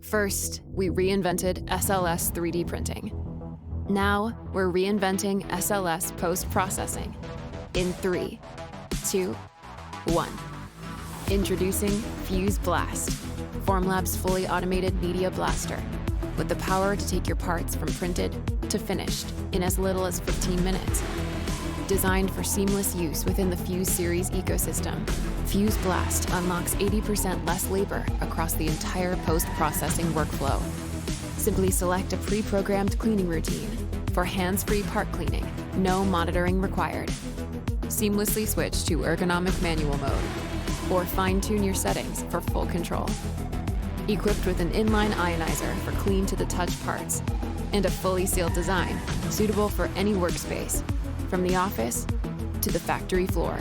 First, we reinvented SLS 3D printing. Now, we're reinventing SLS post-processing. In 3, 2, 1. Introducing Fuse Blast, Formlabs' fully automated media blaster, with the power to take your parts from printed to finished in as little as 15 minutes. Designed for seamless use within the Fuse series ecosystem, Fuse Blast unlocks 80% less labor across the entire post-processing workflow. Simply select a pre-programmed cleaning routine for hands-free part cleaning, no monitoring required. Seamlessly switch to ergonomic manual mode, or fine-tune your settings for full control. Equipped with an inline ionizer for clean-to-the-touch parts, and a fully sealed design suitable for any workspace, from the office to the factory floor.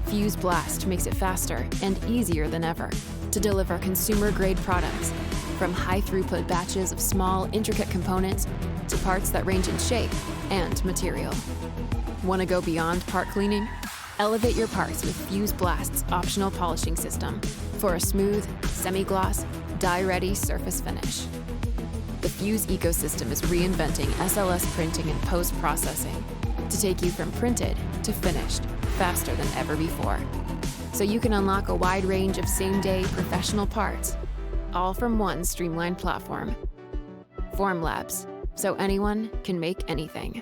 Fuse Blast makes it faster and easier than ever to deliver consumer-grade products, from high-throughput batches of small, intricate components to parts that range in shape and material. Want to go beyond part cleaning? Elevate your parts with Fuse Blast's optional polishing system for a smooth, semi-gloss, dye-ready surface finish. The Fuse ecosystem is reinventing SLS printing and post-processing to take you from printed to finished faster than ever before. So you can unlock a wide range of same-day professional parts, all from one streamlined platform. Formlabs, so anyone can make anything.